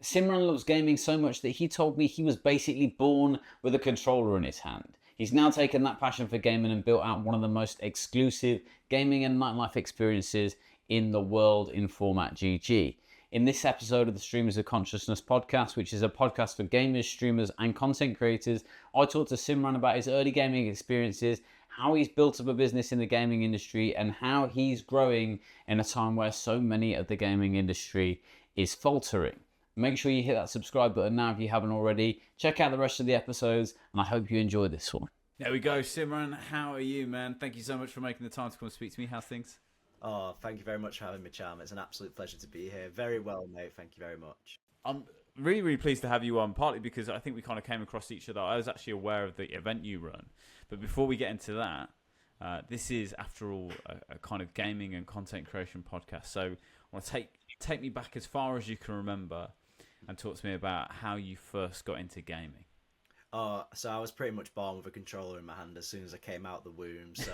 Simran loves gaming so much that he told me he was basically born with a controller in his hand. He's now taken that passion for gaming and built out one of the most exclusive gaming and nightlife experiences in the world in format GG. In this episode of the Streamers of Consciousness podcast, which is a podcast for gamers, streamers, and content creators, I talked to Simran about his early gaming experiences, how he's built up a business in the gaming industry, and how he's growing in a time where so many of the gaming industry is faltering. Make sure you hit that subscribe button now if you haven't already. Check out the rest of the episodes, and I hope you enjoy this one. There we go, Simran. How are you, man? Thank you so much for making the time to come and speak to me. How's things? Oh, thank you very much for having me, Charm. It's an absolute pleasure to be here. Very well, mate. Thank you very much. I'm really, really pleased to have you on, partly because I think we kind of came across each other. I was actually aware of the event you run. But before we get into that, this is, after all, a kind of gaming and content creation podcast. So I want to take me back as far as you can remember and talk to me about how you first got into gaming. So I was pretty much born with a controller in my hand as soon as I came out the womb. So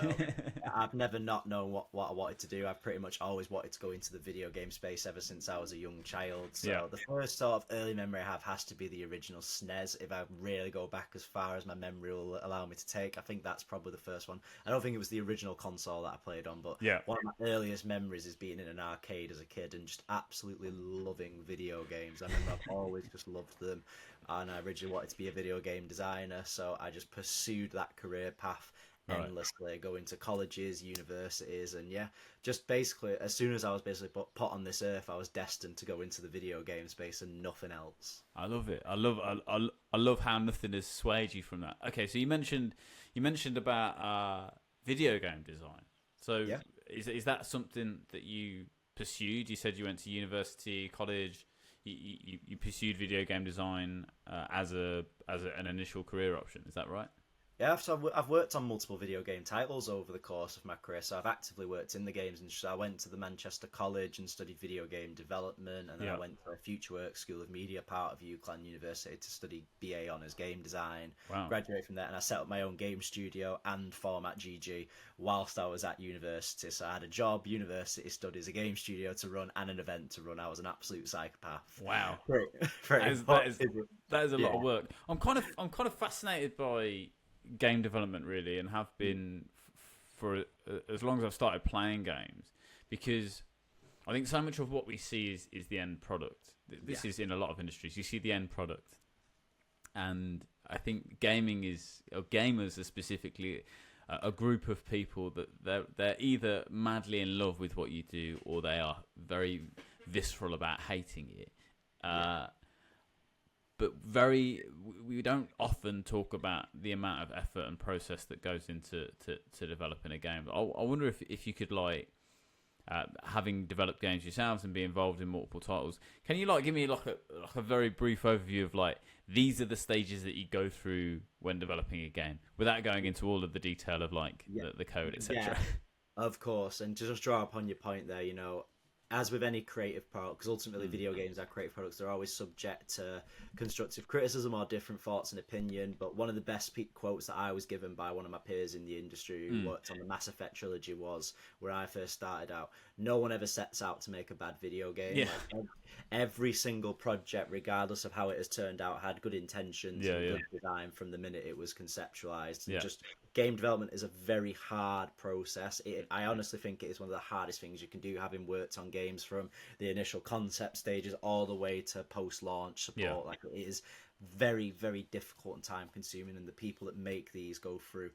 I've never not known what I wanted to do. I've pretty much always wanted to go into the video game space ever since I was a young child. So the first sort of early memory I have has to be the original SNES. If I really go back as far as my memory will allow me to take, I think that's probably the first one. I don't think it was the original console that I played on, but one of my earliest memories is being in an arcade as a kid and just absolutely loving video games. I remember I've always just loved them. And I originally wanted to be a video game designer, so I just pursued that career path endlessly, going to colleges, universities, and just basically, as soon as I was basically put on this earth, I was destined to go into the video game space and nothing else. I love it. I love how nothing has swayed you from that. Okay, so you mentioned about video game design. So is that something that you pursued? You said you went to university, college. You pursued video game design as an initial career option. Is that right? Yeah, so I've worked on multiple video game titles over the course of my career, so I've actively worked in the games industry. I went to the Manchester College and studied video game development, and then I went to a FutureWorks School of Media, part of UCLan University, to study BA Honours Game Design. Wow. Graduated from there, and I set up my own game studio and Format GG whilst I was at university. So I had a job, university studies, a game studio to run, and an event to run. I was an absolute psychopath. Wow, that is a lot of work. I'm kind of fascinated by game development, really, and have been for as long as I've started playing games, because I think so much of what we see is the end product. This is in a lot of industries. You see the end product, and I think gamers are specifically a group of people that they're either madly in love with what you do, or they are very visceral about hating it. But we don't often talk about the amount of effort and process that goes into developing a game. I wonder if you could, like, having developed games yourselves and be involved in multiple titles, can you give me like a very brief overview of, like, these are the stages that you go through when developing a game, without going into all of the detail of the code, etc. Yeah, of course, and to just draw upon your point there, as with any creative product, because ultimately video games are creative products, they're always subject to constructive criticism or different thoughts and opinion. But one of the best quotes that I was given by one of my peers in the industry who worked on the Mass Effect trilogy was, where I first started out, no one ever sets out to make a bad video game. Yeah. Like, every single project, regardless of how it has turned out, had good intentions and good design from the minute it was conceptualized. And just game development is a very hard process. I honestly think it is one of the hardest things you can do, having worked on games from the initial concept stages all the way to post-launch support. Like, it is very, very difficult and time-consuming, and the people that make these go through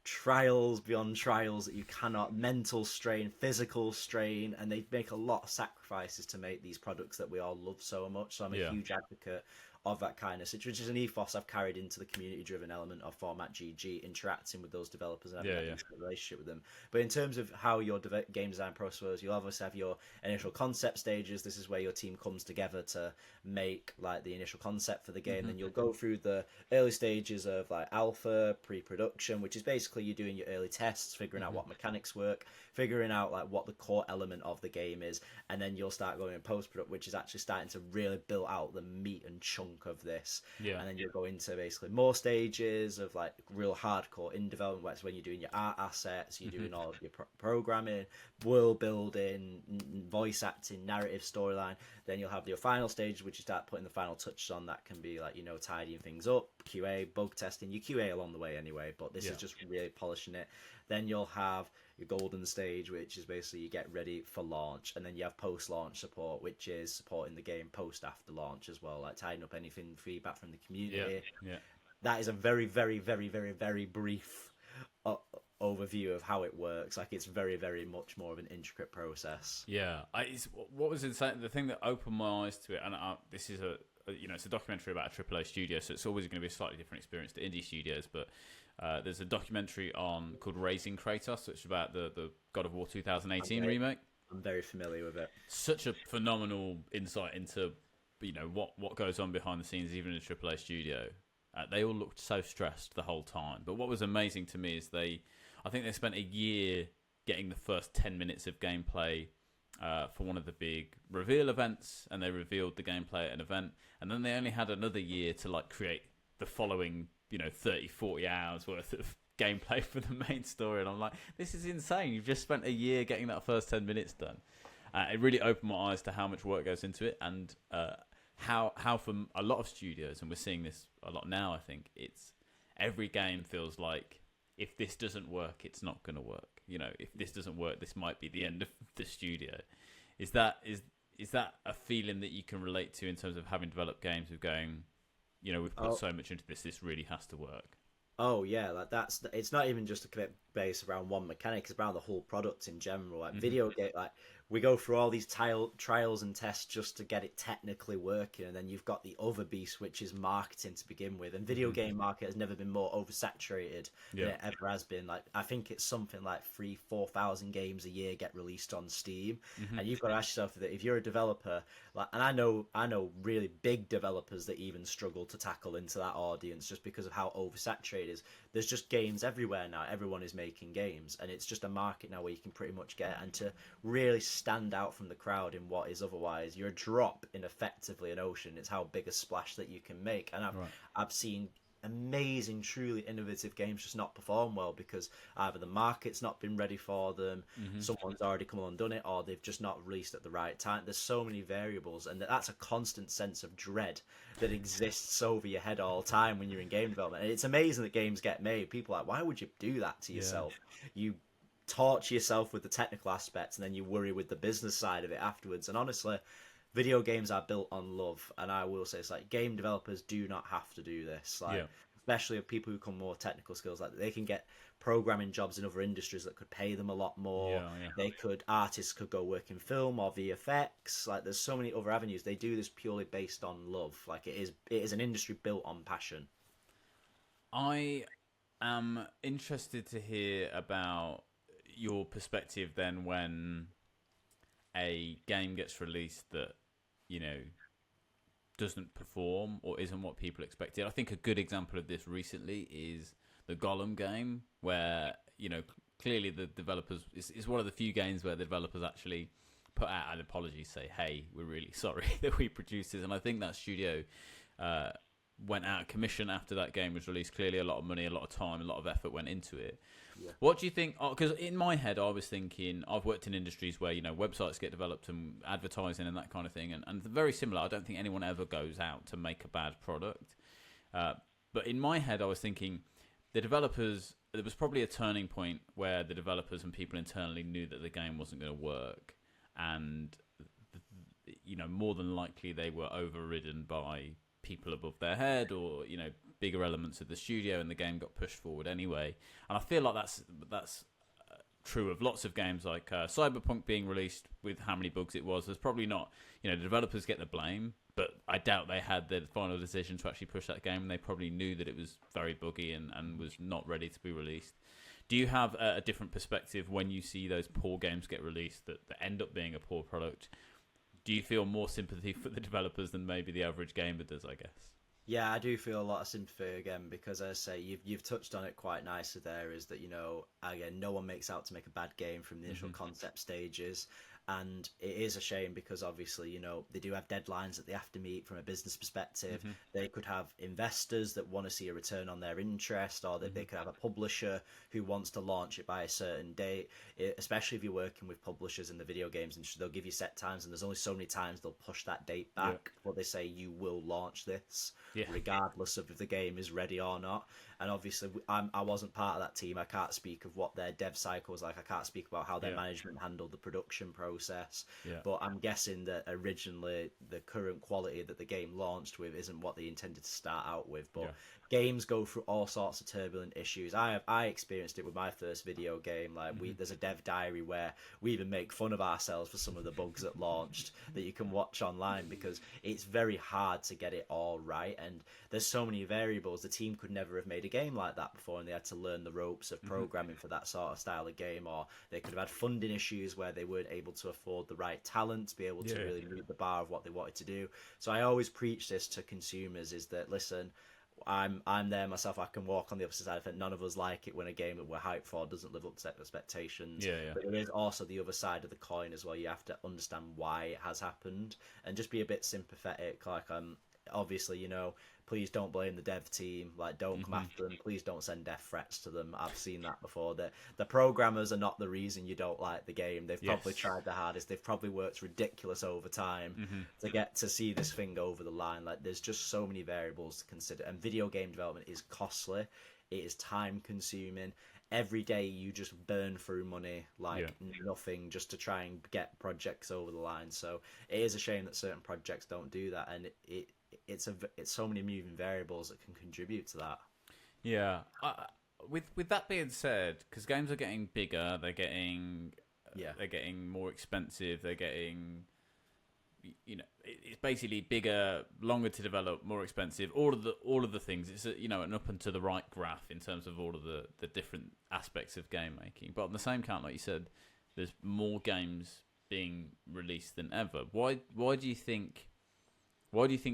trials beyond trials that you cannot, mental strain, physical strain, and they make a lot of sacrifices to make these products that we all love so much. So I'm a huge advocate of that kind of situation, which is an ethos I've carried into the community-driven element of Format GG, interacting with those developers and having a relationship with them. But in terms of how your game design process works, you'll obviously have your initial concept stages. This is where your team comes together to make, like, the initial concept for the game. Then you'll go through the early stages of, like, alpha, pre-production, which is basically you doing your early tests, figuring out what mechanics work, figuring out, like, what the core element of the game is, and then you'll start going in post-production, which is actually starting to really build out the meat and chunk chunk of this. Yeah. And then you'll go into basically more stages of like real hardcore in development. That's when you're doing your art assets, you're doing all of your programming, world building, voice acting, narrative, storyline. Then you'll have your final stage, which you start putting the final touches on. That can be like, tidying things up, QA, bug testing, your QA along the way anyway, but this is just really polishing it. Then you'll have your golden stage, which is basically you get ready for launch, and then you have post-launch support, which is supporting the game after launch as well, like tidying up anything, feedback from the community. Yeah. That is a very, very, very, very, very brief overview of how it works. Like, it's very, very much more of an intricate process. Yeah, what was insane, the thing that opened my eyes to it, and this is it's a documentary about a AAA studio, so it's always going to be a slightly different experience to indie studios, but there's a documentary called Raising Kratos, which is about the God of War 2018 remake. I'm very familiar with it. Such a phenomenal insight into what goes on behind the scenes, even in a AAA studio. They all looked so stressed the whole time. But what was amazing to me is I think they spent a year getting the first 10 minutes of gameplay for one of the big reveal events, and they revealed the gameplay at an event, and then they only had another year to create the following 30, 40 hours worth of gameplay for the main story. And I'm like, this is insane. You've just spent a year getting that first 10 minutes done. It really opened my eyes to how much work goes into it, and how for a lot of studios, and we're seeing this a lot now, I think, it's every game feels like, if this doesn't work, it's not going to work. If this doesn't work, this might be the end of the studio. Is that a feeling that you can relate to in terms of having developed games of going, we've put so much into this really has to work? Oh yeah, it's not even just a base around one mechanic; it's around the whole product in general. Like video game, we go through all these trials and tests just to get it technically working, and then you've got the other beast, which is marketing to begin with. And video game market has never been more oversaturated than it ever has been. Like, I think it's something like 3,000-4,000 games a year get released on Steam, and you've got to ask yourself that if you're a developer, and I know really big developers that even struggle to tackle into that audience just because of how oversaturated it is. There's just games everywhere now. Everyone is making games, and it's just a market now where you can pretty much get, and to really stand out from the crowd in what is otherwise you're a drop in effectively an ocean. It's how big a splash that you can make. And I've seen amazing, truly innovative games just not perform well because either the market's not been ready for them, someone's already come along and done it, or they've just not released at the right time. There's so many variables, and that's a constant sense of dread that exists over your head all the time when you're in game development. And it's amazing that games get made. People are like, why would you do that to yourself? You torture yourself with the technical aspects, and then you worry with the business side of it afterwards. And honestly, video games are built on love, and I will say, it's like, game developers do not have to do this. Especially of people who come more technical skills, like they can get programming jobs in other industries that could pay them a lot more. Artists could go work in film or VFX. Like, there's so many other avenues. They do this purely based on love. Like, it is an industry built on passion. I am interested to hear about your perspective then when a game gets released that doesn't perform or isn't what people expected. I think a good example of this recently is the Gollum game, where clearly the developers is one of the few games where the developers actually put out an apology, say, hey, we're really sorry that we produced this. And I think that studio went out of commission after that game was released. Clearly a lot of money, a lot of time, a lot of effort went into it. What do you think? Because in my head, I was thinking, I've worked in industries where websites get developed and advertising and that kind of thing, and very similar. I don't think anyone ever goes out to make a bad product. But in my head, I was thinking the developers. There was probably a turning point where the developers and people internally knew that the game wasn't going to work, and more than likely they were overridden by people above their head, or bigger elements of the studio, and the game got pushed forward anyway. And I feel like that's true of lots of games, like Cyberpunk being released with how many bugs it was. There's probably not, the developers get the blame, but I doubt they had the final decision to actually push that game, and they probably knew that it was very buggy and was not ready to be released. Do you have a different perspective when you see those poor games get released that end up being a poor product? Do you feel more sympathy for the developers than maybe the average gamer does, I guess? Yeah, I do feel a lot of sympathy again, because as I say, you've touched on it quite nicely there, is that, again, no one makes out to make a bad game from the initial concept stages. And it is a shame because obviously, you know, they do have deadlines that they have to meet from a business perspective. Mm-hmm. They could have investors that want to see a return on their interest, or that they could have a publisher who wants to launch it by a certain date. Especially if you're working with publishers in the video games industry, they'll give you set times, and there's only so many times they'll push that date back before they say you will launch this, regardless of if the game is ready or not. And obviously, I wasn't part of that team. I can't speak of what their dev cycle was like. I can't speak about how their management handled the production process. But I'm guessing that originally the current quality that the game launched with isn't what they intended to start out with. But games go through all sorts of turbulent issues. I experienced it with my first video game. Like there's a dev diary where we even make fun of ourselves for some of the bugs that launched that you can watch online, because it's very hard to get it all right. And there's so many variables. The team could never have made a game like that before, and they had to learn the ropes of programming for that sort of style of game. Or they could have had funding issues where they weren't able to afford the right talent to be able to really meet the bar of what they wanted to do. So I always preach this to consumers, is that, listen, I'm there myself. I can walk on the opposite side of it. None of us like it when a game that we're hyped for doesn't live up to expectations. But there is also the other side of the coin as well. You have to understand why it has happened and just be a bit sympathetic. Like, obviously, you know, please don't blame the dev team. Like, don't come after them. Please don't send death threats to them. I've seen that before. The programmers are not the reason you don't like the game. They've probably tried their hardest. They've probably worked ridiculous overtime to get to see this thing over the line. Like, there's just so many variables to consider. And video game development is costly. It is time consuming. Every day you just burn through money like nothing just to try and get projects over the line. So it is a shame that certain projects don't do that, and it's so many moving variables that can contribute to that. Yeah. With that being said, because games are getting bigger, they're getting more expensive, they're getting, you know, it's basically bigger, longer to develop, more expensive. All of the things. It's you know, an up and to the right graph in terms of all of the different aspects of game making. But on the same count, like you said, there's more games being released than ever. Why do you think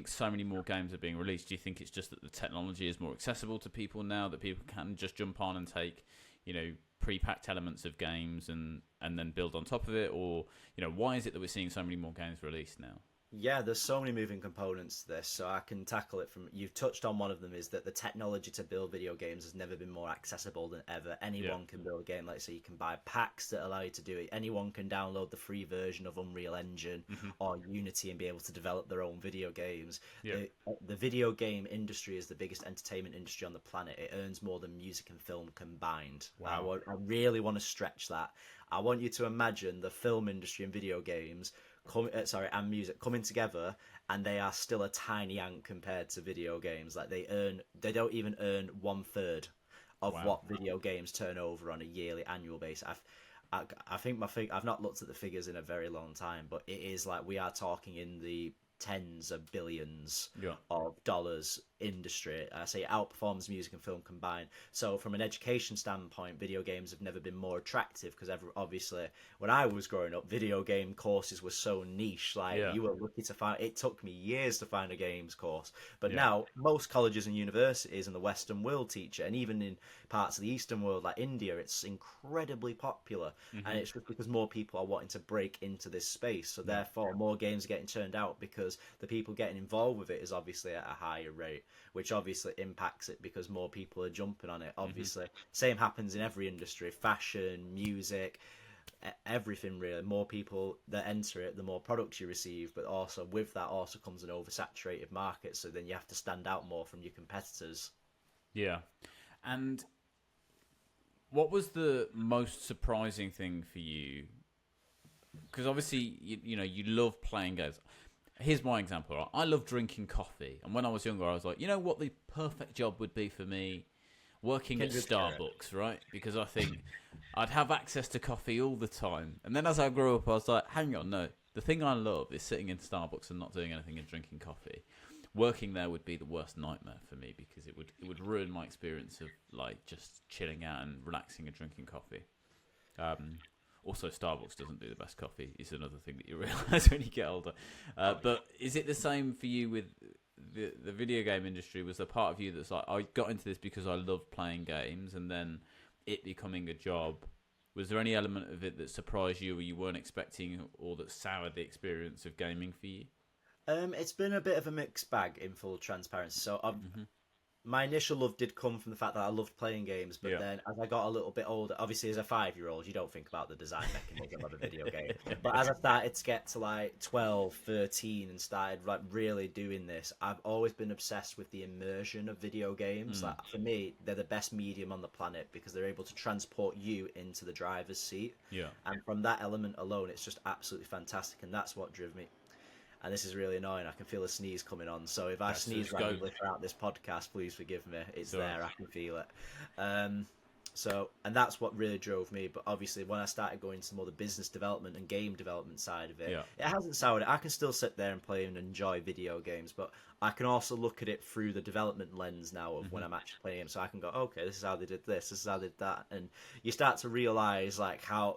so many more games are being released? Do you think it's just that the technology is more accessible to people now, that people can just jump on and take, you know, pre-packed elements of games and then build on top of it? Or, you know, why is it that we're seeing so many more games released now? Yeah, there's so many moving components to this, so I can tackle it from... You've touched on one of them, is that the technology to build video games has never been more accessible than ever. Anyone can build a game. Like, so you can buy packs that allow you to do it. Anyone can download the free version of Unreal Engine or Unity and be able to develop their own video games. The video game industry is the biggest entertainment industry on the planet. It earns more than music and film combined. Wow. I really want to stretch that. I want you to imagine the film industry and video games and music coming together, and they are still a tiny ant compared to video games. Like, they don't even earn 1/3 of what video games turn over on a yearly annual basis. I think I've not looked at the figures in a very long time, but it is like we are talking in the tens of billions of dollars industry. I say it outperforms music and film combined. So from an education standpoint, video games have never been more attractive, because obviously when I was growing up, video game courses were so niche. Like, you were lucky to find... It took me years to find a games course, but now most colleges and universities in the Western world teach it, and even in parts of the Eastern world like India, it's incredibly popular. And it's just because more people are wanting to break into this space, so therefore more games are getting turned out, because the people getting involved with it is obviously at a higher rate, which obviously impacts it because more people are jumping on it. Obviously, same happens in every industry: fashion, music, everything really. More people that enter it, the more products you receive, but also with that also comes an oversaturated market, so then you have to stand out more from your competitors. Yeah. And what was the most surprising thing for you? Because obviously, you know, you love playing games. Here's my example. Right? I love drinking coffee. And when I was younger, I was like, you know what the perfect job would be for me? Working at Starbucks, right? Because I think I'd have access to coffee all the time. And then as I grew up, I was like, hang on, no. The thing I love is sitting in Starbucks and not doing anything and drinking coffee. Working there would be the worst nightmare for me, because it would ruin my experience of like just chilling out and relaxing and drinking coffee. Also, Starbucks doesn't do the best coffee. It's another thing that you realise when you get older. But is it the same for you with the video game industry? Was there part of you that's like, I got into this because I love playing games, and then it becoming a job Was there any element of it that surprised you, or you weren't expecting, or that soured the experience of gaming for you? It's been a bit of a mixed bag in full transparency. So my initial love did come from the fact that I loved playing games, but then as I got a little bit older, obviously as a 5-year-old, you don't think about the design mechanism of a video game. But as I started to get to like 12, 13 and started like really doing this, I've always been obsessed with the immersion of video games. Like for me, they're the best medium on the planet because they're able to transport you into the driver's seat. Yeah. And from that element alone, it's just absolutely fantastic. And that's what drove me. And this is really annoying. I can feel a sneeze coming on. So if I sneeze randomly throughout this podcast, please forgive me. It's there. I can feel it. And that's what really drove me. But obviously, when I started going to more the business development and game development side of it, it hasn't soured it. I can still sit there and play and enjoy video games, but I can also look at it through the development lens now of when I'm actually playing them. So I can go, okay, this is how they did this. This is how they did that. And you start to realize like how...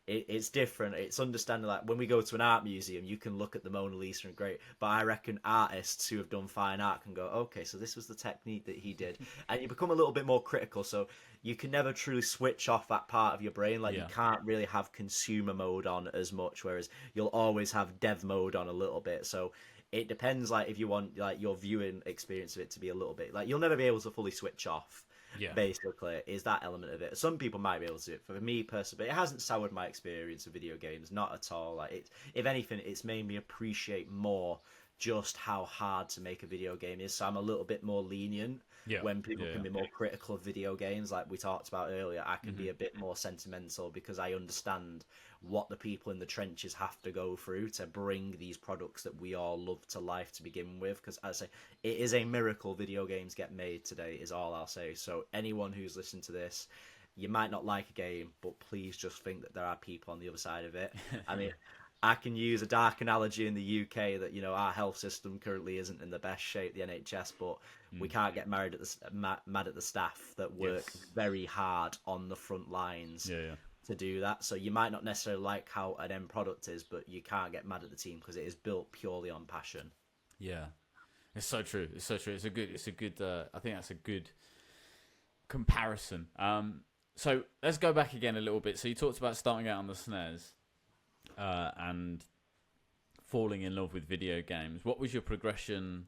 It's different. It's understanding like when we go to an art museum, you can look at the Mona Lisa and great, but I reckon artists who have done fine art can go, okay, so this was the technique that he did, and you become a little bit more critical. So you can never truly switch off that part of your brain. Like you can't really have consumer mode on as much, whereas you'll always have dev mode on a little bit. So it depends. Like if you want like your viewing experience of it to be a little bit like you'll never be able to fully switch off. Basically, is that element of it. Some people might be able to do it. For me personally, it hasn't soured my experience of video games, not at all. Like it, if anything, it's made me appreciate more just how hard to make a video game is. So I'm a little bit more lenient when people can be more critical of video games, like we talked about earlier. I can be a bit more sentimental because I understand what the people in the trenches have to go through to bring these products that we all love to life to begin with. Because as I say, it is a miracle video games get made today, is all I'll say. So anyone who's listening to this, you might not like a game, but please just think that there are people on the other side of it. I mean, I can use a dark analogy in the UK that, you know, our health system currently isn't in the best shape, the NHS, but we can't get mad at the staff that work very hard on the front lines to do that. So you might not necessarily like how an end product is, but you can't get mad at the team because it is built purely on passion. Yeah, it's so true. It's so true. It's a good. I think that's a good comparison. So let's go back again a little bit. So you talked about starting out on the SNES. And falling in love with video games. What was your progression?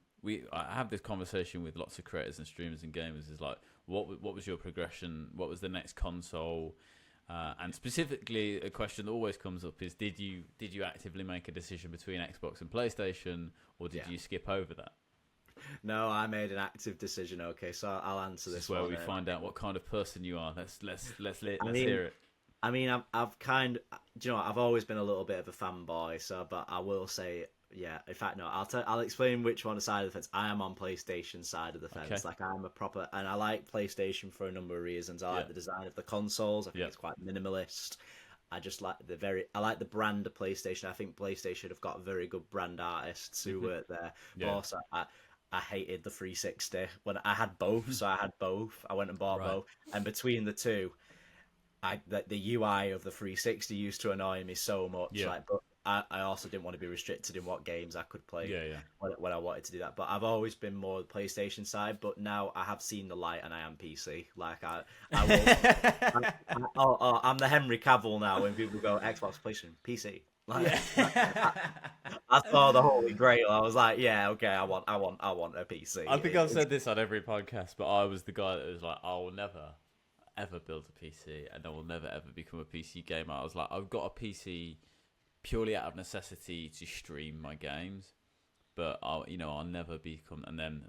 I have this conversation with lots of creators and streamers and gamers. Is like, what was your progression? What was the next console? And specifically, a question that always comes up is: did you actively make a decision between Xbox and PlayStation, or did you skip over that? No, I made an active decision. Okay, so I'll answer this. This is where we find out what kind of person you are. Let's hear it. I mean, I've kind of, do you know what, I've always been a little bit of a fanboy, so, but I will say, in fact, no, I'll explain which one side of the fence. I am on PlayStation side of the fence. Okay. Like, I'm a proper, and I like PlayStation for a number of reasons. I like the design of the consoles. I think it's quite minimalist. I just like I like the brand of PlayStation. I think PlayStation have got very good brand artists who work there. But also, I hated the 360 when I had both, so I had both. I went and bought both, and between the two, the UI of the 360 used to annoy me so much. Like, but I also didn't want to be restricted in what games I could play when I wanted to do that. But I've always been more the PlayStation side. But now I have seen the light, and I am PC. Like I will. I'm the Henry Cavill now. When people go Xbox, PlayStation, PC. Like, I saw the Holy Grail. I was like, yeah, okay, I want a PC. I think I've said this on every podcast, but I was the guy that was like, I will never ever build a PC, and I will never ever become a PC gamer. I was like, I've got a PC purely out of necessity to stream my games, but I'll never become. And then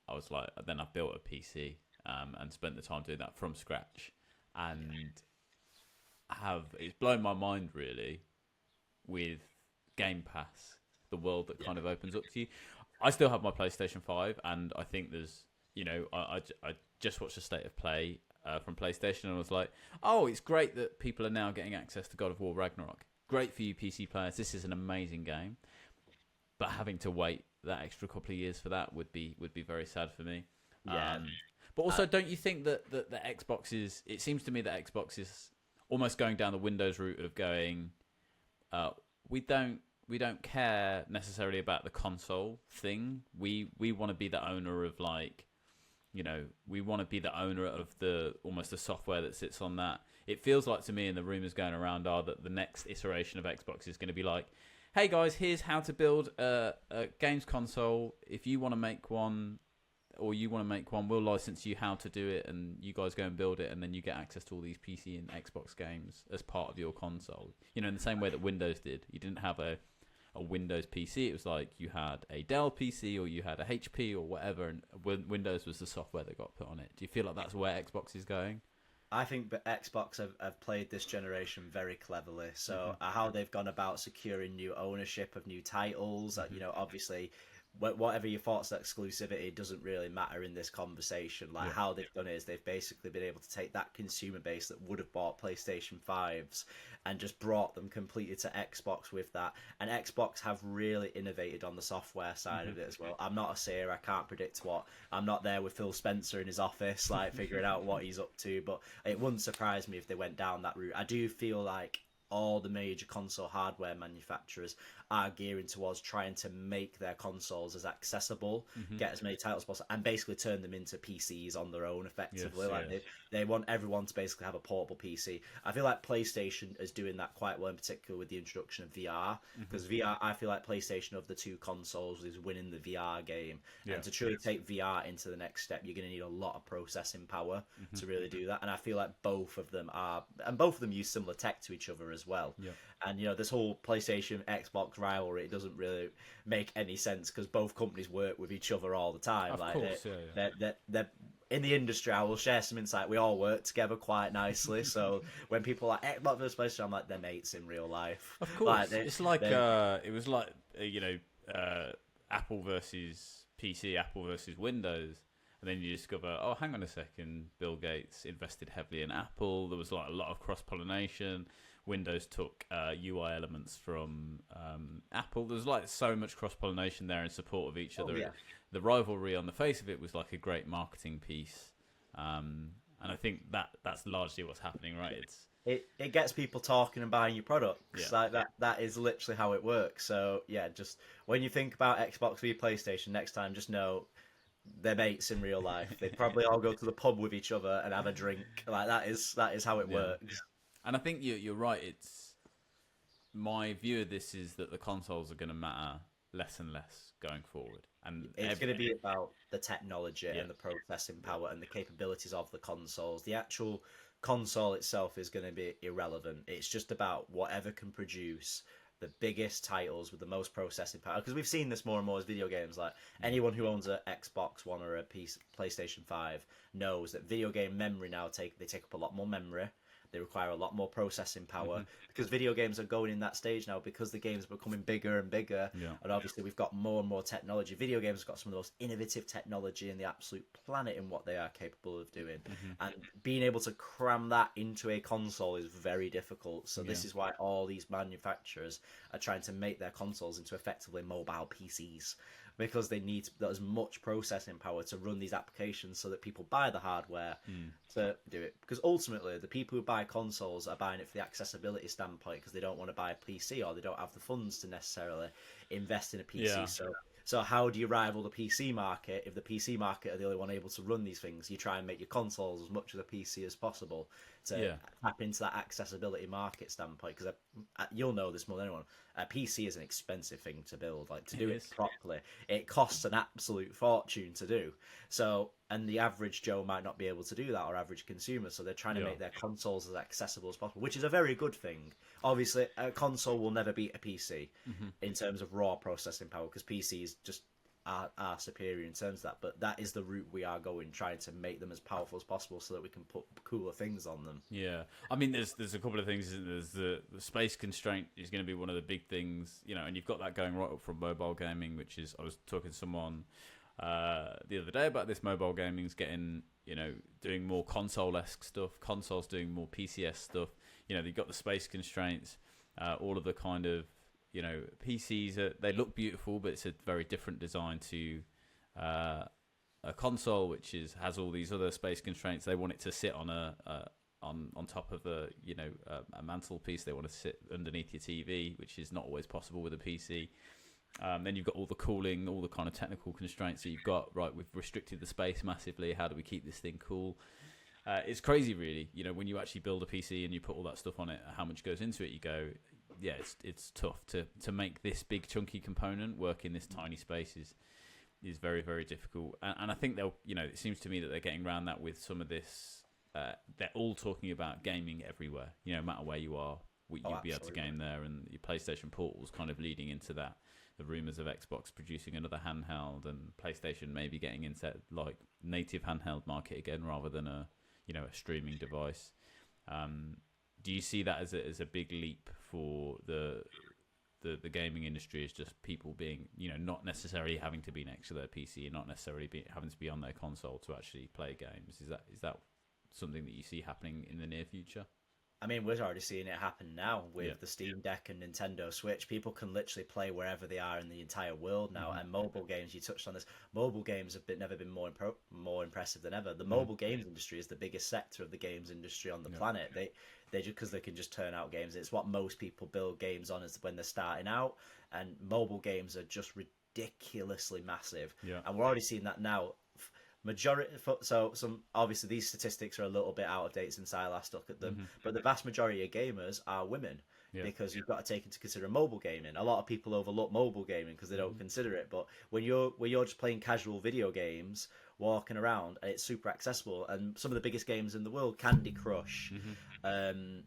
I was like, then I built a PC and spent the time doing that from scratch, and it's blown my mind really with Game Pass, the world that kind of opens up to you. I still have my PlayStation 5, and I think there's, I just watched the state of play from PlayStation, and I was like, oh, it's great that people are now getting access to God of War Ragnarok. Great for you PC players. This is an amazing game. But having to wait that extra couple of years for that would be very sad for me. Yeah. But also, don't you think that the Xbox is... It seems to me that Xbox is almost going down the Windows route of going, we don't care necessarily about the console thing. We want to be the owner of, like, we want to be the owner of almost the software that sits on that. It feels like to me, and the rumors going around are that the next iteration of Xbox is going to be like, hey guys, here's how to build a games console. If you want to make one, we'll license you how to do it, and you guys go and build it, and then you get access to all these PC and Xbox games as part of your console. In the same way that Windows did. You didn't have a Windows PC. It was like you had a Dell PC or you had a HP or whatever, and Windows was the software that got put on it. Do you feel like that's where Xbox is going? I think that Xbox have played this generation very cleverly. So how they've gone about securing new ownership of new titles, obviously, whatever your thoughts on exclusivity doesn't really matter in this conversation. Like how they've done it is they've basically been able to take that consumer base that would have bought PlayStation 5s and just brought them completely to Xbox with that. And Xbox have really innovated on the software side of it as well. I'm not a seer, I can't predict I'm not there with Phil Spencer in his office, like figuring out what he's up to, but it wouldn't surprise me if they went down that route. I do feel like all the major console hardware manufacturers are gearing towards trying to make their consoles as accessible, get as many titles as possible, and basically turn them into PCs on their own effectively. They want everyone to basically have a portable PC. I feel like PlayStation is doing that quite well, in particular with the introduction of VR, because VR, I feel like PlayStation of the two consoles is winning the VR game. And to truly take VR into the next step, you're going to need a lot of processing power to really do that. And I feel like both of them use similar tech to each other as well. And this whole PlayStation Xbox rivalry, it doesn't really make any sense because both companies work with each other all the time. Of course, they're in the industry. I will share some insight. We all work together quite nicely. So when people are like Xbox versus PlayStation, I'm like, they're mates in real life. Of course, it's like it was like Apple versus PC, Apple versus Windows. And then you discover, oh, hang on a second, Bill Gates invested heavily in Apple. There was like a lot of cross-pollination. Windows took UI elements from Apple. There's like so much cross-pollination there in support of each other. The rivalry on the face of it was like a great marketing piece. And I think that's largely what's happening, right? It gets people talking and buying your products. Like that is literally how it works. So yeah, just when you think about Xbox v PlayStation next time, just know they're mates in real life. They'd probably all go to the pub with each other and have a drink. Like that is how it works. And I think you're right. It's my view of this is that the consoles are going to matter less and less going forward, and it's going to be about the technology and the processing power and the capabilities of the consoles. The actual console itself is going to be irrelevant. It's just about whatever can produce the biggest titles with the most processing power, because we've seen this more and more as video games. Like anyone who owns an Xbox One or a PlayStation 5 knows that video game memory now take up a lot more memory. They require a lot more processing power because video games are going in that stage now, because the games are becoming bigger and bigger. And obviously we've got more and more technology. Video games have got some of the most innovative technology in the absolute planet in what they are capable of doing. And being able to cram that into a console is very difficult. So this is why all these manufacturers are trying to make their consoles into effectively mobile PCs, because they need as much processing power to run these applications so that people buy the hardware to do it. Because ultimately, the people who buy consoles are buying it for the accessibility standpoint, because they don't want to buy a PC or they don't have the funds to necessarily invest in a PC. So how do you rival the PC market if the PC market are the only one able to run these things? You try and make your consoles as much of a PC as possible to tap into that accessibility market standpoint. Because you'll know this more than anyone. A PC is an expensive thing to build. Like to do it properly, it costs an absolute fortune to do. So, and the average Joe might not be able to do that, or average consumer. So they're trying to make their consoles as accessible as possible, which is a very good thing. Obviously, a console will never beat a PC in terms of raw processing power, because PCs just are superior in terms of that. But that is the route we are going, trying to make them as powerful as possible so that we can put cooler things on them. Yeah, I mean, there's a couple of things. There's the space constraint is going to be one of the big things, and you've got that going right up from mobile gaming, which is, I was talking to someone the other day about this. Mobile gaming's getting, doing more console-esque stuff, consoles doing more PCS stuff. They've got the space constraints, all of the kind of, PCs, they look beautiful, but it's a very different design to a console, which has all these other space constraints. They want it to sit on on top of a mantelpiece. They want to sit underneath your TV, which is not always possible with a PC. Then you've got all the cooling, all the kind of technical constraints that you've got. Right, we've restricted the space massively. How do we keep this thing cool? It's crazy, really. You know, when you actually build a PC and you put all that stuff on it, how much goes into it, you go, yeah, it's tough to make this big chunky component work in this tiny space is very, very difficult. And I think it seems to me that they're getting around that with some of this. They're all talking about gaming everywhere. You know, no matter where you are, you'll be able to game there, and your PlayStation Portal's kind of leading into that. The rumors of Xbox producing another handheld, and PlayStation maybe getting into like native handheld market again rather than a streaming device. Do you see that as a big leap for the gaming industry? Is just people being not necessarily having to be next to their PC and not necessarily having to be on their console to actually play games? Is that something that you see happening in the near future? I mean, we're already seeing it happen now with the Steam Deck and Nintendo Switch. People can literally play wherever they are in the entire world now. And mobile games, you touched on this. Mobile games have never been more impressive than ever. The mobile games industry is the biggest sector of the games industry on the planet. They just because they can just turn out games. It's what most people build games on is when they're starting out. And mobile games are just ridiculously massive. Yeah. And we're already seeing that now. Some obviously these statistics are a little bit out of date since I last looked at them, but the vast majority of gamers are women because you've got to take into consider mobile gaming. A lot of people overlook mobile gaming because they don't consider it, but when you're just playing casual video games, walking around, it's super accessible. And some of the biggest games in the world, Candy Crush, and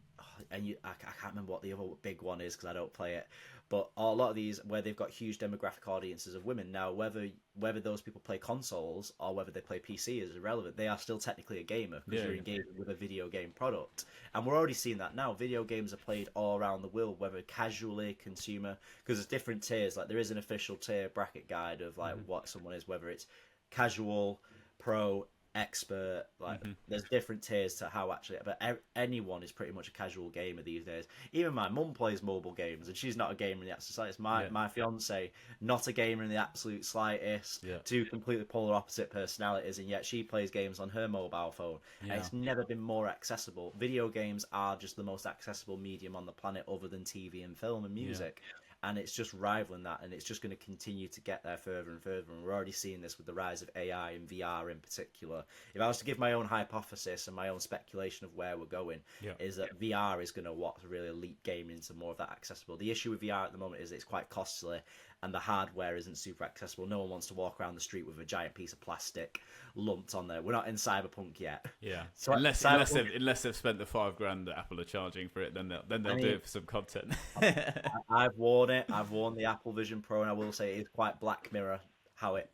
I can't remember what the other big one is because I don't play it. But a lot of these where they've got huge demographic audiences of women now, whether those people play consoles or whether they play PC is irrelevant. They are still technically a gamer because you're engaging with a video game product. And we're already seeing that now. Video games are played all around the world, whether casually, consumer, because there's different tiers. Like there is an official tier bracket guide of like what someone is, whether it's casual, pro, expert. Like there's different tiers to how actually, but anyone is pretty much a casual gamer these days. Even my mum plays mobile games and she's not a gamer in the absolute slightest. My fiance, not a gamer in the absolute slightest. Two completely polar opposite personalities, and yet she plays games on her mobile phone. And it's never been more accessible. Video games are just the most accessible medium on the planet other than TV and film and music. And it's just rivaling that, and it's just going to continue to get there further and further. And we're already seeing this with the rise of AI and VR in particular. If I was to give my own hypothesis and my own speculation of where we're going, is that VR is going to really leap gaming into more of that accessible. The issue with VR at the moment is it's quite costly, and the hardware isn't super accessible. No one wants to walk around the street with a giant piece of plastic lumped on there. We're not in Cyberpunk yet. Yeah. So unless they've spent the $5,000 that Apple are charging for it, then they'll do it for some content. I've worn it. I've worn the Apple Vision Pro, and I will say it is quite Black Mirror how it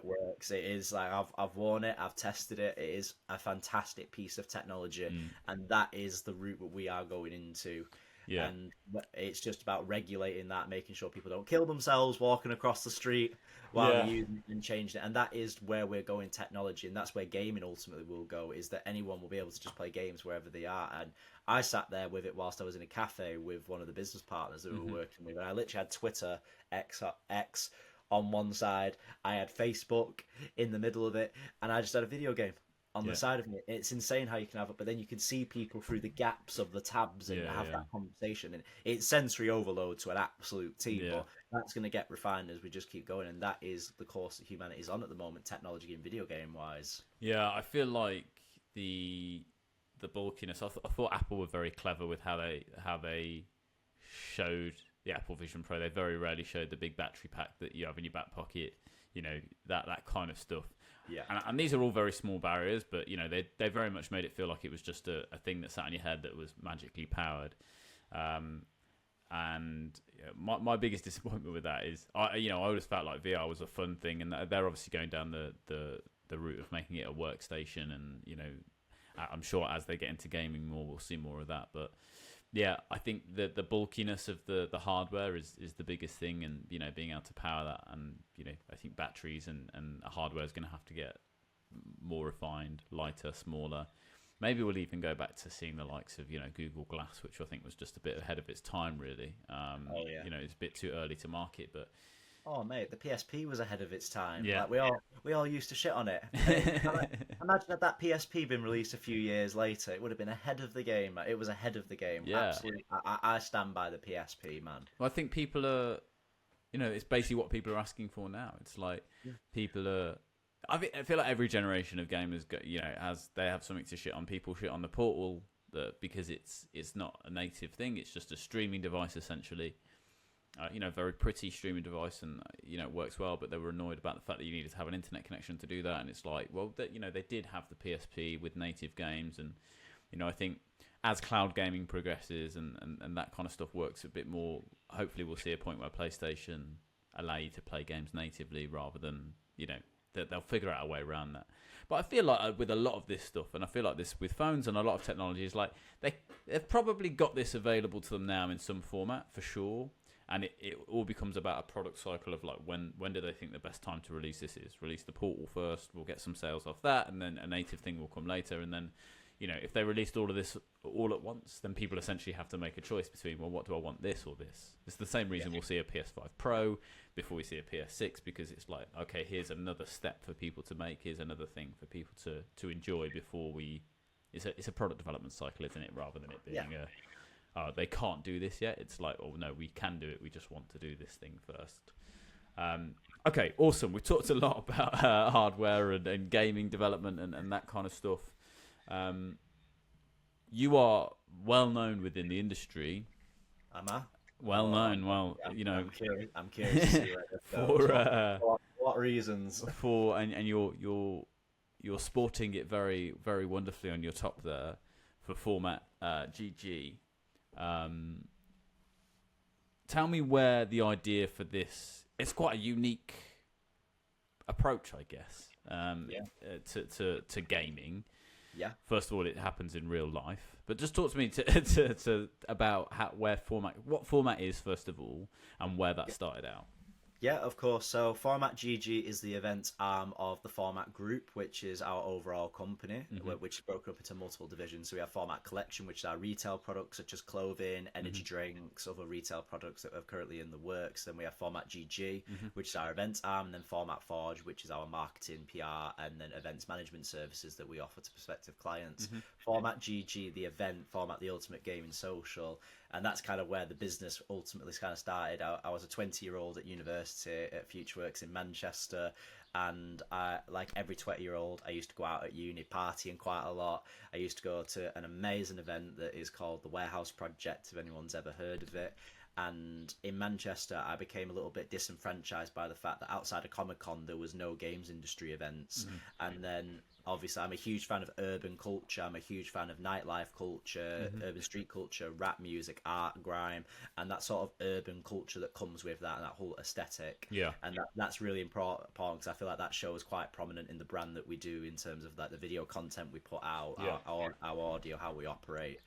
works. It is like I've worn it. I've tested it. It is a fantastic piece of technology, and that is the route that we are going into. Yeah. And it's just about regulating that, making sure people don't kill themselves walking across the street while they're using it and changing it. And that is where we're going technology, and that's where gaming ultimately will go, is that anyone will be able to just play games wherever they are. And I sat there with it whilst I was in a cafe with one of the business partners that we were working with, and I literally had Twitter, X on one side, I had Facebook in the middle of it, and I just had a video game on the side of me. It's insane how you can have it, but then you can see people through the gaps of the tabs and have that conversation, and it's sensory overload to an absolute T. But that's going to get refined as we just keep going, and that is the course that humanity is on at the moment, technology and video game wise. Yeah, I feel like the bulkiness. I thought Apple were very clever with how they showed the Apple Vision Pro. They very rarely showed the big battery pack that you have in your back pocket. You know, that kind of stuff. Yeah, and these are all very small barriers, but they very much made it feel like it was just a thing that sat on your head that was magically powered. And my biggest disappointment with that is I always felt like VR was a fun thing, and they're obviously going down the route of making it a workstation, and I'm sure as they get into gaming more, we'll see more of that. But yeah, I think the bulkiness of the hardware is the biggest thing, and being able to power that, and I think batteries and hardware is going to have to get more refined, lighter, smaller. Maybe we'll even go back to seeing the likes of Google Glass, which I think was just a bit ahead of its time, really. It's a bit too early to market, but. Oh mate, the PSP was ahead of its time. Yeah, like, we all used to shit on it. Imagine had that PSP been released a few years later, it would have been ahead of the game. It was ahead of the game. Yeah, absolutely. I stand by the PSP, man. Well, I think people are it's basically what people are asking for now. It's like people are. I feel like every generation of gamers, they have something to shit on. People shit on the Portal because it's not a native thing. It's just a streaming device essentially. Very pretty streaming device, and it works well. But they were annoyed about the fact that you needed to have an internet connection to do that. And it's like, well, they did have the PSP with native games, and I think as cloud gaming progresses and that kind of stuff works a bit more, hopefully we'll see a point where PlayStation allow you to play games natively rather than that they'll figure out a way around that. But I feel like with a lot of this stuff, and I feel like this with phones and a lot of technology, is like they've probably got this available to them now in some format for sure. And it all becomes about a product cycle of like when do they think the best time to release this is? Release the Portal first, we'll get some sales off that, and then a native thing will come later. And then, if they released all of this all at once, then people essentially have to make a choice between, well, what do I want, this or this? It's the same reason we'll see a PS5 Pro before we see a PS6, because it's like, okay, here's another step for people to make, here's another thing for people to enjoy before we... It's a product development cycle, isn't it, rather than it being they can't do this yet. It's like, oh no, we can do it. We just want to do this thing first. Okay, awesome. We talked a lot about hardware and gaming development and that kind of stuff. You are well known within the industry. Am I? Well known. Well, I'm curious to see for what reasons. And you're sporting it very, very wonderfully on your top there for format GG. Tell me where the idea for this... It's quite a unique approach, I guess, to gaming. Yeah. First of all, it happens in real life, but just talk to me about what format is first of all, and where that started out. Yeah, of course. So Format GG is the events arm of the Format Group, which is our overall company, which is broken up into multiple divisions. So we have Format Collection, which is our retail products such as clothing, energy drinks, other retail products that are currently in the works. Then we have Format GG, which is our events arm, and then Format Forge, which is our marketing, PR, and then events management services that we offer to prospective clients. Format GG, the event, Format the Ultimate Gaming Social, and that's kind of where the business ultimately kind of started. I was a 20-year-old at university at FutureWorks in Manchester, and like every 20-year-old, I used to go out at uni partying quite a lot. I used to go to an amazing event that is called the Warehouse Project, if anyone's ever heard of it. And in Manchester, I became a little bit disenfranchised by the fact that outside of Comic-Con, there was no games industry events. And then, obviously, I'm a huge fan of urban culture. I'm a huge fan of nightlife culture, urban street culture, rap music, art, grime, and that sort of urban culture that comes with that and that whole aesthetic. Yeah. And that's really important because I feel like that show is quite prominent in the brand that we do in terms of like the video content we put out, our audio, how we operate.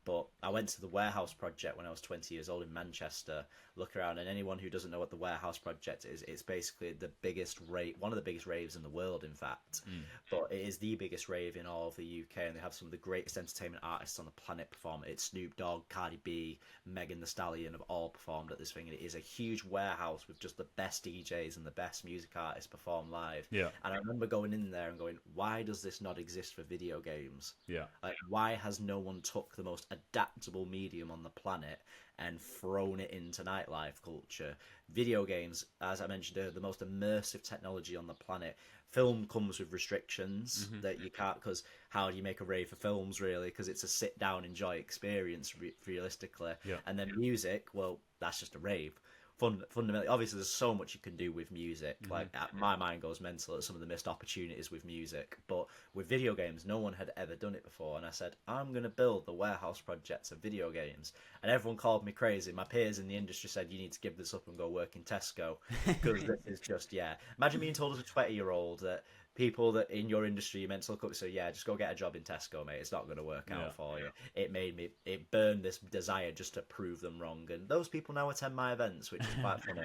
But I went to the Warehouse Project when I was 20 years old in Manchester. Look around, and anyone who doesn't know what the Warehouse Project is, it's basically the biggest rave, one of the biggest raves in the world, in fact. But it is the biggest rave in all of the UK, and they have some of the greatest entertainment artists on the planet perform. It's Snoop Dogg, Cardi B, Megan Thee Stallion have all performed at this thing, and it is a huge warehouse with just the best DJs and the best music artists perform live. Yeah. And I remember going in there and going, why does this not exist for video games? Yeah. Like, why has no one took the most adaptable medium on the planet and thrown it into nightlife culture? Video games, as I mentioned earlier, the most immersive technology on the planet. Film comes with restrictions that you can't, because how do you make a rave for films, really? Because it's a sit down, enjoy experience, realistically. Yeah. And then music, well, that's just a rave. Fundamentally, obviously, there's so much you can do with music. Like, my mind goes mental at some of the missed opportunities with music. But with video games, no one had ever done it before. And I said, I'm going to build the Warehouse Project of video games. And everyone called me crazy. My peers in the industry said, you need to give this up and go work in Tesco. Because this is just, Imagine being told as a 20-year-old that people that in your industry you meant to look up, so just go get a job in Tesco, mate. It's not going to work out for you. It burned this desire just to prove them wrong, and those people now attend my events, which is quite funny.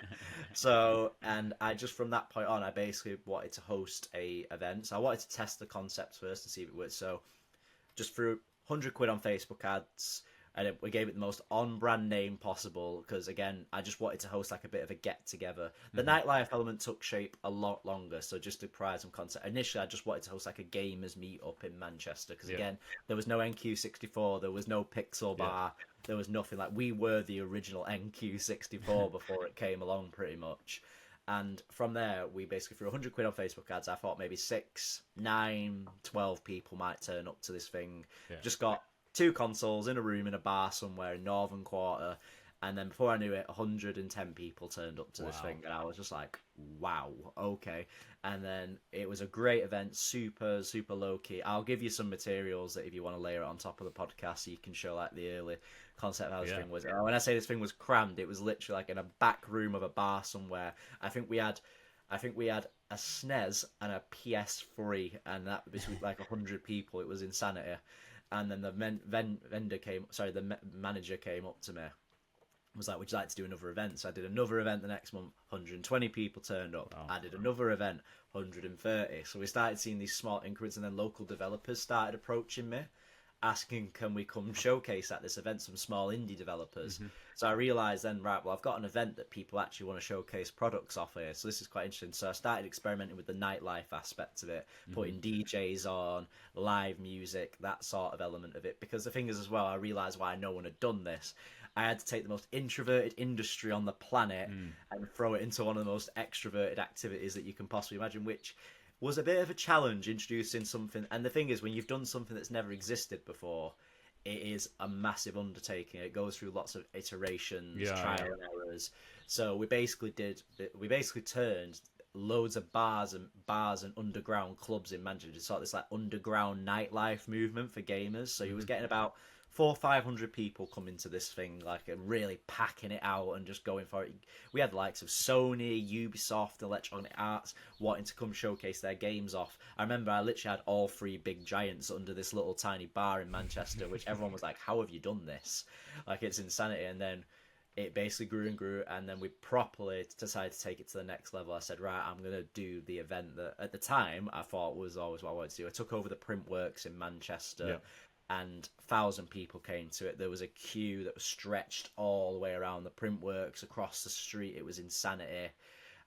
So, and I just from that point on, I basically wanted to host a event. So I wanted to test the concept first to see if it worked. So just threw £100 on Facebook ads. And we gave it the most on-brand name possible because, again, I just wanted to host like a bit of a get-together. The nightlife element took shape a lot longer, so just to provide some concept. Initially, I just wanted to host like a gamers meet-up in Manchester because, again, there was no NQ64, there was no Pixel Bar. there was nothing. Like, we were the original NQ64 before it came along, pretty much. And from there, we basically threw 100 quid on Facebook ads. I thought maybe 6, 9, 12 people might turn up to this thing. Yeah. Just got 2 consoles in a room in a bar somewhere in Northern Quarter. And then before I knew it, 110 people turned up to this thing. And I was just like, wow, okay. And then it was a great event, super, super low-key. I'll give you some materials that if you want to layer it on top of the podcast, so you can show like the early concept of how this thing was. When I say this thing was crammed, it was literally like in a back room of a bar somewhere. I think we had a SNES and a PS3, and that was like 100 people. It was insanity. And then the manager came up to me, was like, would you like to do another event? So I did another event the next month. 120 people turned up. I did another event, 130. So we started seeing these small increments, and then local developers started approaching me, asking, can we come showcase at this event, some small indie developers. So I realised then, right, well, I've got an event that people actually want to showcase products off here, so this is quite interesting. So I started experimenting with the nightlife aspect of it, putting DJs on, live music, that sort of element of it, because the thing is as well, I realised why no one had done this. I had to take the most introverted industry on the planet and throw it into one of the most extroverted activities that you can possibly imagine, which was a bit of a challenge, introducing something. And the thing is, when you've done something that's never existed before, it is a massive undertaking. It goes through lots of iterations, trial and errors. So we basically turned loads of bars and underground clubs in Manchester to sort of this like underground nightlife movement for gamers. So he was getting about 400 or 500 people coming to this thing, like really packing it out and just going for it. We had the likes of Sony, Ubisoft, Electronic Arts wanting to come showcase their games off. I remember I literally had all 3 big giants under this little tiny bar in Manchester, which everyone was like, how have you done this? Like, it's insanity. And then it basically grew and grew, and then we properly decided to take it to the next level. I said, right, I'm going to do the event that at the time I thought was always what I wanted to do. I took over the Printworks in Manchester, and 1,000 people came to it. There was a queue that was stretched all the way around the Printworks across the street. It was insanity.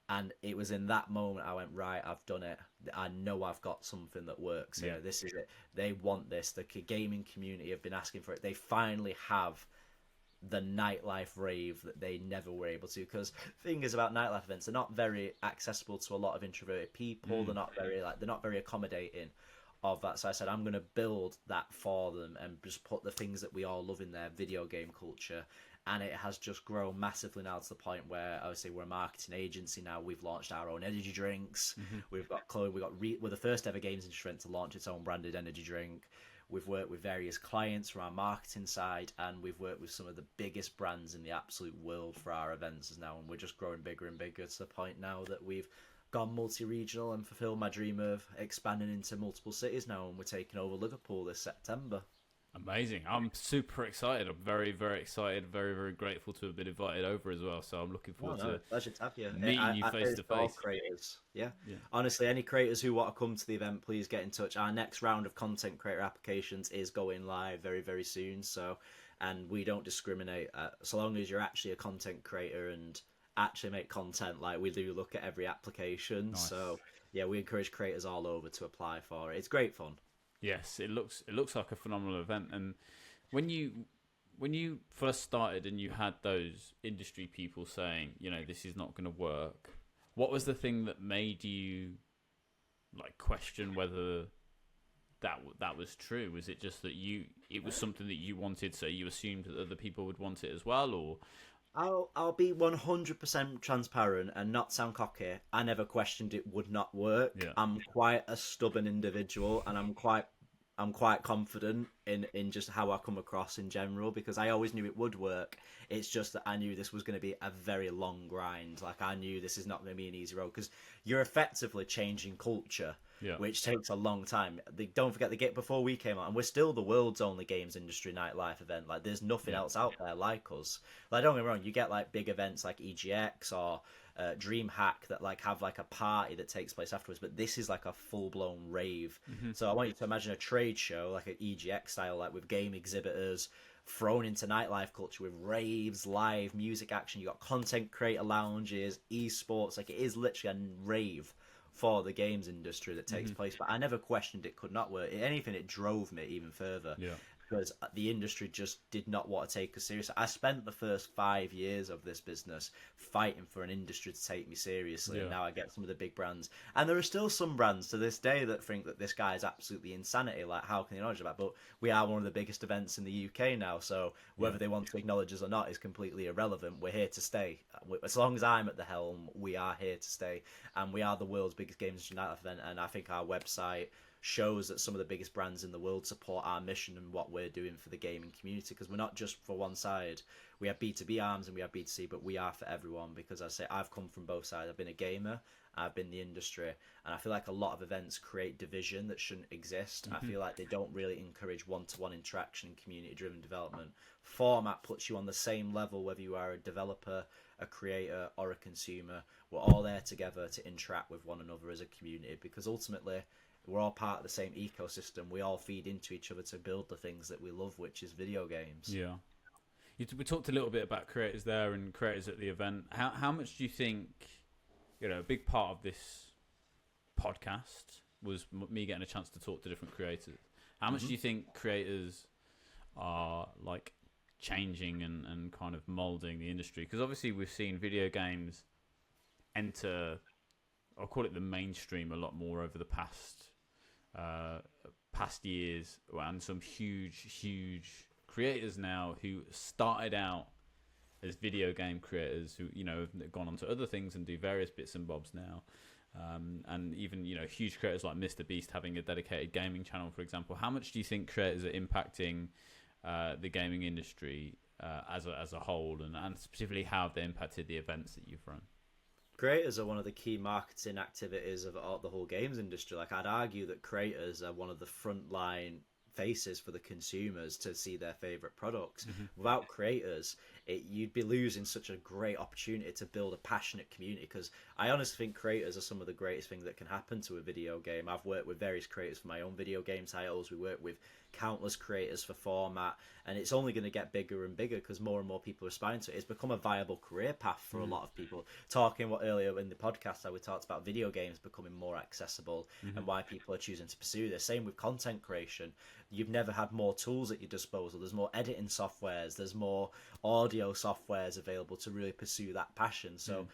And it was in that moment I went, right, I've done it. I know I've got something that works here. This is it. They want this. The gaming community have been asking for it. They finally have the nightlife rave that they never were able to. Because the thing is about nightlife events, they're not very accessible to a lot of introverted people. They're not very accommodating of that. So I said, I'm going to build that for them and just put the things that we all love in there, video game culture. And it has just grown massively now to the point where obviously we're a marketing agency now. We've launched our own energy drinks. We've got we're the first ever games industry to launch its own branded energy drink. We've worked with various clients from our marketing side, and we've worked with some of the biggest brands in the absolute world for our events now. And we're just growing bigger and bigger to the point now that we've gone multi-regional and fulfilled my dream of expanding into multiple cities now, and we're taking over Liverpool this September. Amazing. I'm super excited. I'm very, very excited. Very, very grateful to have been invited over as well. So I'm looking forward to pleasure to have you. meeting you face to face. Creators. Yeah. Honestly, any creators who want to come to the event, please get in touch. Our next round of content creator applications is going live very, very soon. So, and we don't discriminate. So long as you're actually a content creator and actually make content, like we do look at every application. Nice. So yeah, we encourage creators all over to apply for it. It's great fun. Yes, it looks like a phenomenal event. And when you first started and you had those industry people saying, this is not going to work, what was the thing that made you like question whether that was true? Was it just that it was something that you wanted, so you assumed that other people would want it as well, or? I'll be 100% transparent and not sound cocky. I never questioned it would not work. Yeah. I'm quite a stubborn individual, and I'm quite confident in just how I come across in general, because I always knew it would work. It's just that I knew this was going to be a very long grind. Like, I knew this is not going to be an easy road, because you're effectively changing culture, which takes a long time. Don't forget, before we came out, and we're still the world's only games industry nightlife event. Like, there's nothing else out there like us. Like, don't get me wrong, you get like big events like EGX or DreamHack that like have like a party that takes place afterwards, but this is like a full-blown rave. So I want you to imagine a trade show like an EGX style, like with game exhibitors thrown into nightlife culture with raves, live music action. You got content creator lounges, esports. Like, it is literally a rave for the games industry that takes place. But I never questioned it could not work. If anything, it drove me even further. because the industry just did not want to take us seriously. I spent the first 5 years of this business fighting for an industry to take me seriously, and now I get some of the big brands. And there are still some brands to this day that think that this guy is absolutely insanity. Like, how can they acknowledge that? But we are one of the biggest events in the UK now, so whether they want to acknowledge us or not is completely irrelevant. We're here to stay. As long as I'm at the helm, we are here to stay, and we are the world's biggest games nightlife event. And I think our website shows that some of the biggest brands in the world support our mission and what we're doing for the gaming community, because we're not just for one side. We have B2B arms and we have B2C, but we are for everyone, because I say I've come from both sides. I've been a gamer, I've been in the industry, and I feel like a lot of events create division that shouldn't exist. I feel like they don't really encourage one-to-one interaction and community-driven development. Format puts you on the same level whether you are a developer, a creator, or a consumer. We're all there together to interact with one another as a community, because ultimately we're all part of the same ecosystem. We all feed into each other to build the things that we love, which is video games. Yeah. We talked a little bit about creators there and creators at the event. How much do you think, a big part of this podcast was me getting a chance to talk to different creators. How much do you think creators are like changing and kind of molding the industry? Because obviously we've seen video games enter, I'll call it the mainstream, a lot more over the past years, and some huge creators now who started out as video game creators who have gone on to other things and do various bits and bobs now, and even huge creators like Mr. Beast having a dedicated gaming channel, for example. How much do you think creators are impacting the gaming industry as a whole, and specifically how have they impacted the events that you've run? Creators are one of the key marketing activities of the whole games industry. Like, I'd argue that creators are one of the frontline faces for the consumers to see their favorite products. Without creators, you'd be losing such a great opportunity to build a passionate community, because I honestly think creators are some of the greatest things that can happen to a video game. I've worked with various creators for my own video game titles. We work with countless creators for format, and it's only going to get bigger and bigger because more and more people are aspiring to it. It's become a viable career path for a lot of people. Earlier in the podcast, we talked about video games becoming more accessible and why people are choosing to pursue this. Same with content creation. You've never had more tools at your disposal. There's more editing softwares, there's more audio softwares available to really pursue that passion. So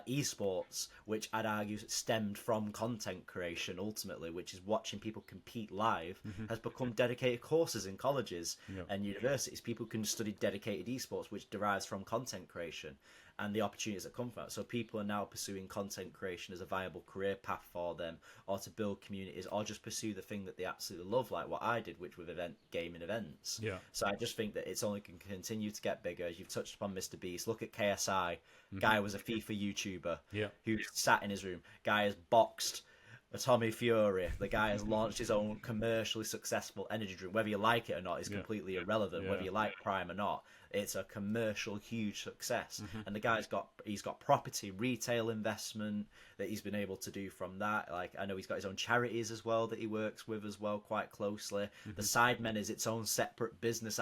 esports, which I'd argue stemmed from content creation ultimately, which is watching people compete live, has become dedicated courses in colleges and universities. People can study dedicated esports, which derives from content creation and the opportunities that come from it. So people are now pursuing content creation as a viable career path for them, or to build communities, or just pursue the thing that they absolutely love, like what I did, which was gaming events. So I just think that it's only can continue to get bigger. As you've touched upon Mr. Beast, look at KSI. Guy was a FIFA YouTuber who sat in his room. Guy has boxed a Tommy Fury. The guy has launched his own commercially successful energy drink. Whether you like it or not is completely irrelevant. Whether you like Prime or not, it's a commercial huge success. And the guy's got property, retail investment that he's been able to do from that. Like, I know he's got his own charities as well that he works with as well quite closely. The Sidemen is its own separate business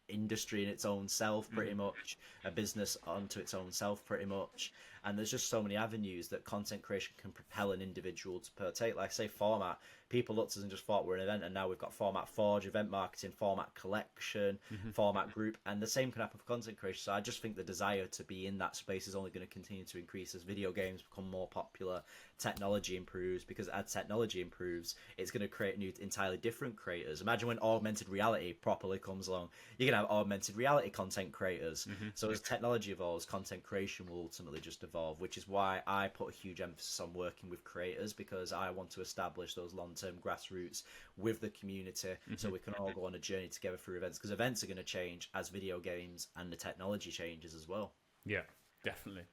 industry in its own self, pretty much a business unto its own self, pretty much. And there's just so many avenues that content creation can propel an individual to partake. Like, say, format. People looked at us and just thought we're an event, and now we've got Format Forge, event marketing, Format Collection, Format Group, and the same can happen for content creation. So I just think the desire to be in that space is only going to continue to increase as video games become more popular, technology improves, because as technology improves, it's going to create new, entirely different creators. Imagine when augmented reality properly comes along, you're going to have augmented reality content creators. So as technology evolves, content creation will ultimately just evolve, which is why I put a huge emphasis on working with creators, because I want to establish those long-term grassroots with the community so we can all go on a journey together through events, because events are going to change as video games and the technology changes as well. Yeah, definitely.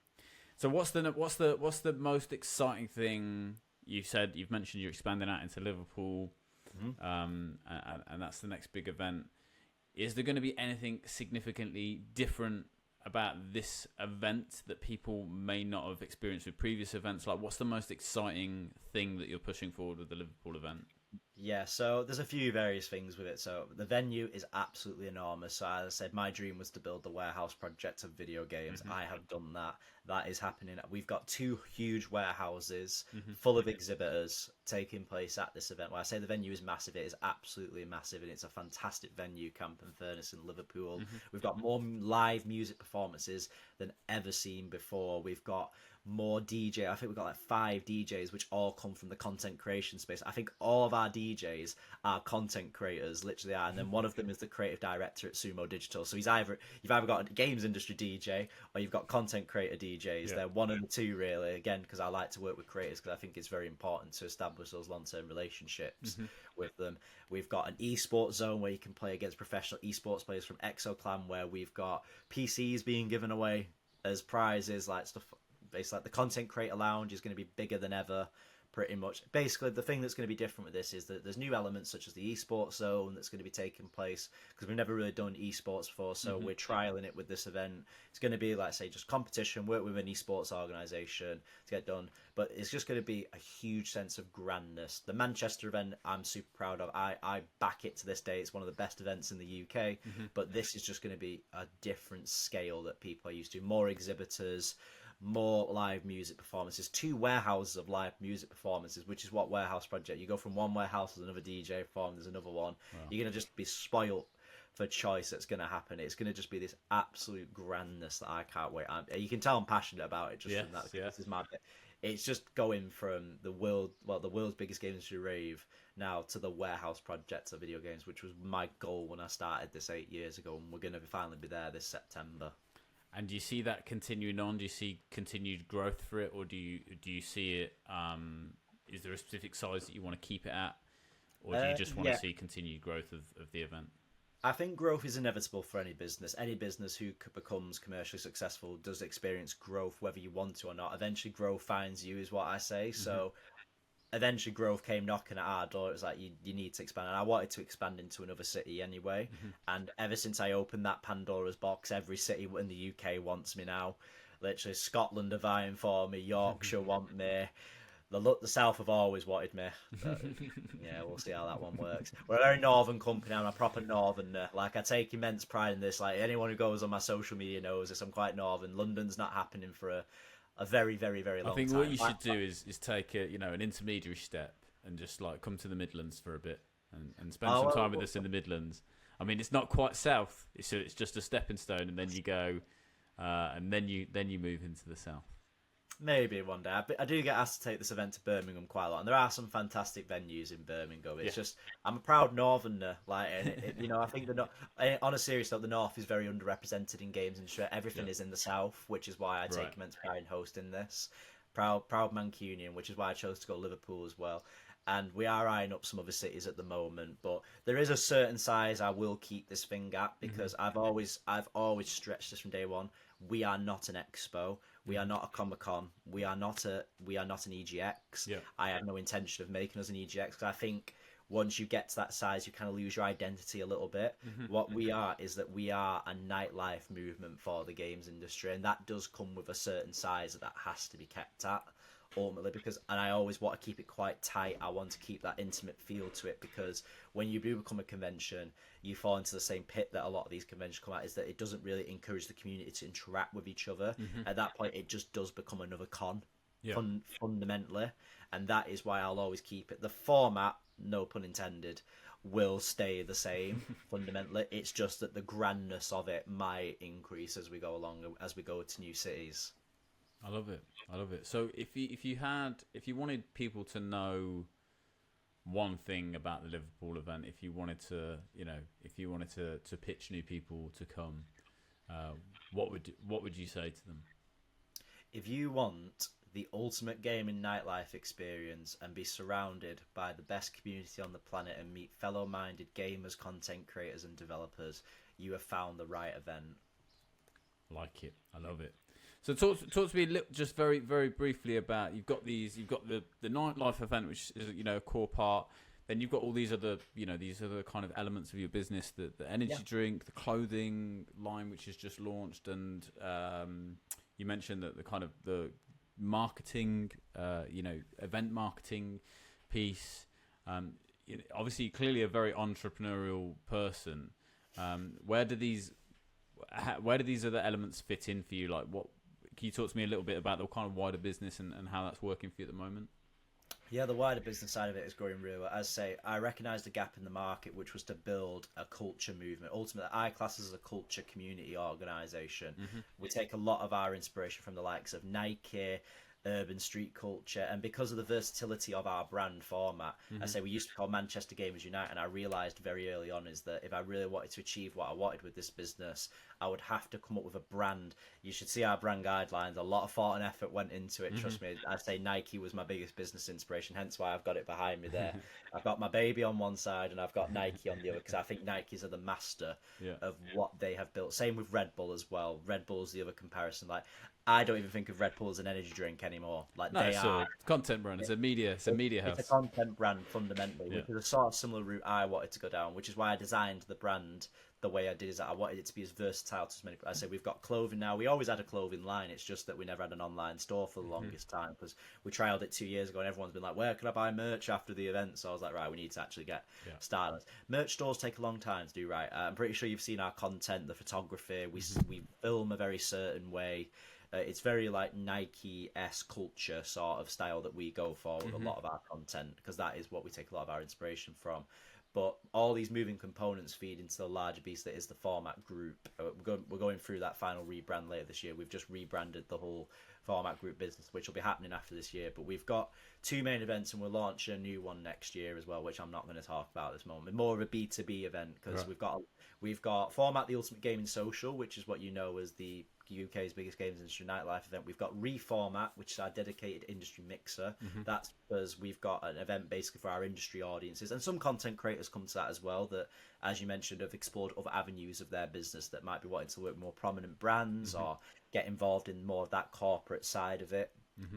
So what's the most exciting thing? You've mentioned you're expanding out into Liverpool, and that's the next big event. Is there going to be anything significantly different about this event that people may not have experienced with previous events? Like, what's the most exciting thing that you're pushing forward with the Liverpool event? Yeah, so there's a few various things with it. So the venue is absolutely enormous. So as I said, my dream was to build the warehouse project of video games. I have done that. That is happening. We've got two huge warehouses full of exhibitors taking place at this event. When I say the venue is massive, it is absolutely massive, and it's a fantastic venue, Camp and Furnace in Liverpool. We've got more live music performances than ever seen before. We've got more DJ. I think we've got like 5 DJs, which all come from the content creation space. I think all of our DJs are content creators, literally are. And then one of them is the creative director at Sumo Digital. So you've either got a games industry DJ or you've got content creator DJs. They're one of the two, really. Again, because I like to work with creators because I think it's very important to establish those long-term relationships with them. We've got an esports zone where you can play against professional esports players from ExoClan, where we've got PCs being given away as prizes, like stuff. Basically, like the content creator lounge is going to be bigger than ever, pretty much. Basically, the thing that's going to be different with this is that there's new elements such as the esports zone that's going to be taking place, because we've never really done esports before, so we're trialing it with this event. It's going to be, like, say, just competition, work with an esports organisation to get done, but it's just going to be a huge sense of grandness. The Manchester event, I'm super proud of. I back it to this day. It's one of the best events in the UK, but this is just going to be a different scale that people are used to. More exhibitors, more live music performances, 2 warehouses of live music performances, which is what warehouse project. You go from one warehouse to another DJ perform, there's another one. Wow. You're going to just be spoilt for choice that's going to happen. It's going to just be this absolute grandness that I can't wait. You can tell I'm passionate about it just from that. This is my bit. It's just going from the world's biggest games industry rave now to the warehouse project of video games, which was my goal when I started this 8 years ago, and we're going to finally be there this September. And do you see that continuing on? Do you see continued growth for it, or do you see it? Is there a specific size that you want to keep it at, or do you just want to see continued growth of the event? I think growth is inevitable for any business. Any business who becomes commercially successful does experience growth, whether you want to or not. Eventually, growth finds you, is what I say. So eventually growth came knocking at our door. It was like, you need to expand, and I wanted to expand into another city anyway. And ever since I opened that Pandora's box, every city in the UK wants me now. Literally, Scotland are vying for me, Yorkshire want me, the South have always wanted me. But, yeah, we'll see how that one works. We're a very northern company. I'm a proper northerner. Like, I take immense pride in this. Like, anyone who goes on my social media knows this. I'm quite northern. London's not happening for a very, very, very long time. I think what you should do is take an intermediary step and just like come to the Midlands for a bit and spend some time with us in the Midlands. I mean, it's not quite south. It's just a stepping stone, and then you go, and then you move into the south. Maybe one day. I do get asked to take this event to Birmingham quite a lot, and there are some fantastic venues in Birmingham. It's just, I'm a proud northerner, like, and I think on a serious note, the north is very underrepresented in games industry. Everything is in the south, which is why I take immense pride in hosting this. Proud Mancunian, which is why I chose to go to Liverpool as well. And we are eyeing up some other cities at the moment, but there is a certain size I will keep this thing at, because I've always stretched this from day one. We are not an expo. We are not a Comic-Con. We are not an EGX. Yeah. I have no intention of making us an EGX, because I think once you get to that size, you kind of lose your identity a little bit. What we are is that we are a nightlife movement for the games industry, and that does come with a certain size that has to be kept at, ultimately, and I always want to keep it quite tight. I want to keep that intimate feel to it, because when you do become a convention, you fall into the same pit that a lot of these conventions come at, is that it doesn't really encourage the community to interact with each other. At that point, it just does become another con, fundamentally, and that is why I'll always keep it. The format, no pun intended, will stay the same fundamentally. It's just that the grandness of it might increase as we go along, as we go to new cities. I love it. So if you wanted people to know one thing about the Liverpool event, if you wanted to pitch new people to come, what would you say to them? If you want the ultimate gaming nightlife experience and be surrounded by the best community on the planet and meet fellow-minded gamers, content creators, and developers, you have found the right event. Like it. I love it. So talk to me just very, very briefly about, you've got the nightlife event, which is a core part. Then you've got all these other kind of elements of your business, the energy drink, the clothing line, which is just launched, and you mentioned that the kind of the marketing, event marketing piece. obviously clearly a very entrepreneurial person. Where do these other elements fit in for you? Like, what can you talk to me a little bit about the kind of wider business and how that's working for you at the moment? Yeah, the wider business side of it is growing really well. As I say, I recognised a gap in the market, which was to build a culture movement. Ultimately, iClass is a culture community organisation. We take a lot of our inspiration from the likes of Nike, urban street culture, and because of the versatility of our brand format, I say we used to be called Manchester Gamers Unite, and I realised very early on is that if I really wanted to achieve what I wanted with this business, I would have to come up with a brand. You should see our brand guidelines. A lot of thought and effort went into it. Trust me. I'd say Nike was my biggest business inspiration, hence why I've got it behind me there. I've got my baby on one side and I've got Nike on the other, because I think Nikes are the master of what they have built. Same with Red Bull as well. Red Bull's the other comparison. Like, I don't even think of Red Bull as an energy drink anymore. Like, no, they are a content brand. It's a media house. It's a content brand fundamentally, which is a sort of similar route I wanted to go down, which is why I designed the brand the way I did. Is that I wanted it to be as versatile as many. I say we've got clothing now. We always had a clothing line. It's just that we never had an online store for the longest time, because we trialed it 2 years ago and everyone's been like, "Where can I buy merch after the event?" So I was like, right, we need to actually get stylists. Merch stores take a long time to do right. I'm pretty sure you've seen our content, the photography. We film a very certain way. It's very like Nike-esque culture sort of style that we go for with a lot of our content, because that is what we take a lot of our inspiration from. But all these moving components feed into the larger beast that is the format group. We're going through that final rebrand later this year. We've just rebranded the whole format group business, which will be happening after this year. But we've got 2 main events, and we'll launch a new one next year as well, which I'm not going to talk about at this moment. More of a B2B event, because we've got format the Ultimate Gaming Social, which is what you know as the UK's biggest games industry nightlife event. We've got Reformat, which is our dedicated industry mixer. That's because we've got an event basically for our industry audiences, and some content creators come to that as well, that, as you mentioned, have explored other avenues of their business that might be wanting to work with more prominent brands or get involved in more of that corporate side of it,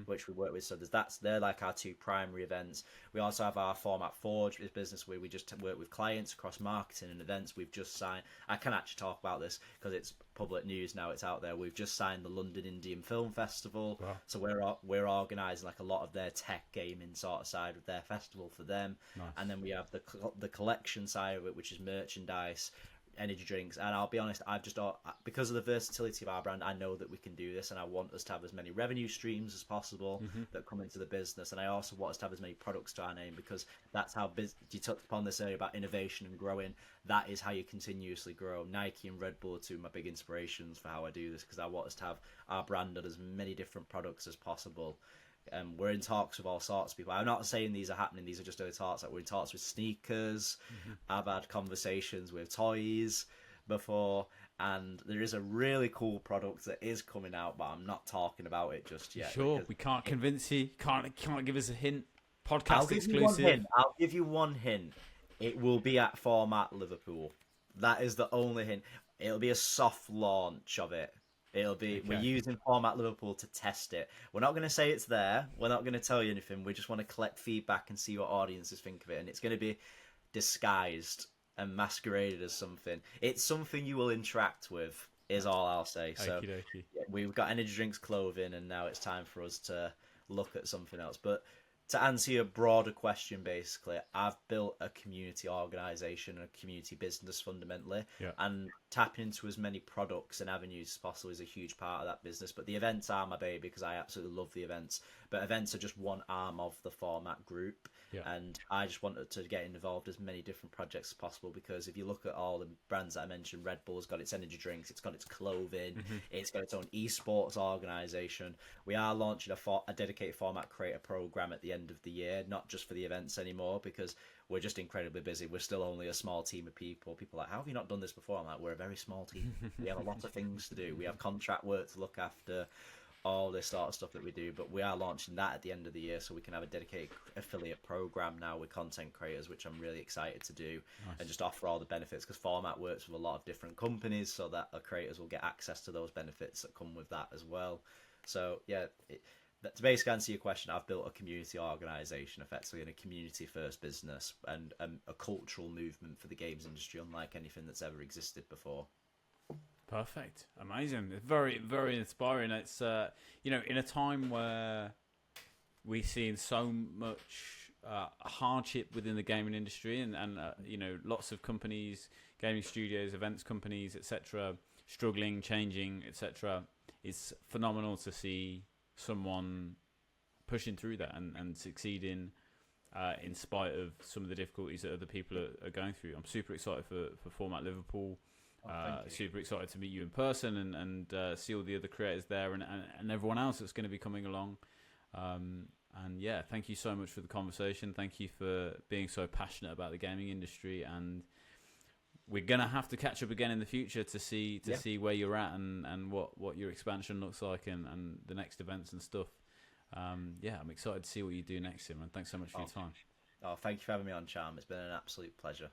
which we work with. So they're like our 2 primary events. We also have our Format Forge business, where we just work with clients across marketing and events. We've just signed, I can actually talk about this because it's public news now, it's out there. We've just signed the London Indian Film Festival. Wow. So we're organising like a lot of their tech gaming sort of side of their festival for them. Nice. And then we have the collection side of it, which is merchandise, energy drinks. And I'll be honest, I've just, because of the versatility of our brand, I know that we can do this, and I want us to have as many revenue streams as possible that come into the business. And I also want us to have as many products to our name, because that's how you touched upon this earlier about innovation and growing. That is how you continuously grow. Nike and Red Bull are 2 of my big inspirations for how I do this, because I want us to have our brand on as many different products as possible. We're in talks with all sorts of people. I'm not saying these are happening, these are just early talks. Like, we're in talks with sneakers. I've had conversations with toys before, and there is a really cool product that is coming out, but I'm not talking about it just yet. Sure, we can't convince you. Can't give us a hint. Podcast exclusive. I'll give you one hint. It will be at Format Liverpool. That is the only hint. It'll be a soft launch of it. It'll be, okay. We're using Format Liverpool to test it. We're not going to say it's there. We're not going to tell you anything. We just want to collect feedback and see what audiences think of it. And it's going to be disguised and masqueraded as something. It's something you will interact with, is all I'll say. So we've got energy drinks, clothing, and now it's time for us to look at something else. But to answer your broader question, basically, I've built a community organisation and a community business fundamentally, and tapping into as many products and avenues as possible is a huge part of that business. But the events are my baby, because I absolutely love the events. But events are just one arm of the format group, and I just wanted to get involved as many different projects as possible, because if you look at all the brands that I mentioned, Red Bull's got its energy drinks, it's got its clothing, it's got its own esports organisation. We are launching a dedicated format creator program at the end of the year, not just for the events anymore, because we're just incredibly busy. We're still only a small team of people. People are like, how have you not done this before? I'm like, we're a very small team. We have a lot of things to do. We have contract work to look after, all this sort of stuff that we do. But we are launching that at the end of the year, so we can have a dedicated affiliate program now with content creators, which I'm really excited to do. Nice. And just offer all the benefits, because Format works with a lot of different companies, so that the creators will get access to those benefits that come with that as well. So yeah, to basically answer your question, I've built a community organisation, effectively, and a community-first business, and a cultural movement for the games industry, unlike anything that's ever existed before. Perfect, amazing, very, very inspiring. It's in a time where we've seen so much hardship within the gaming industry, and lots of companies, gaming studios, events companies, etc., struggling, changing, etc. It's phenomenal to see someone pushing through that and succeeding in spite of some of the difficulties that other people are going through. I'm super excited for Format Liverpool. Super excited to meet you in person and see all the other creators there and everyone else that's going to be coming along. And yeah, thank you so much for the conversation. Thank you for being so passionate about the gaming industry, and we're gonna have to catch up again in the future to see where you're at and what your expansion looks like and the next events and stuff. I'm excited to see what you do next, Simran. Thanks so much for your time. Thank you for having me on, Charm. It's been an absolute pleasure.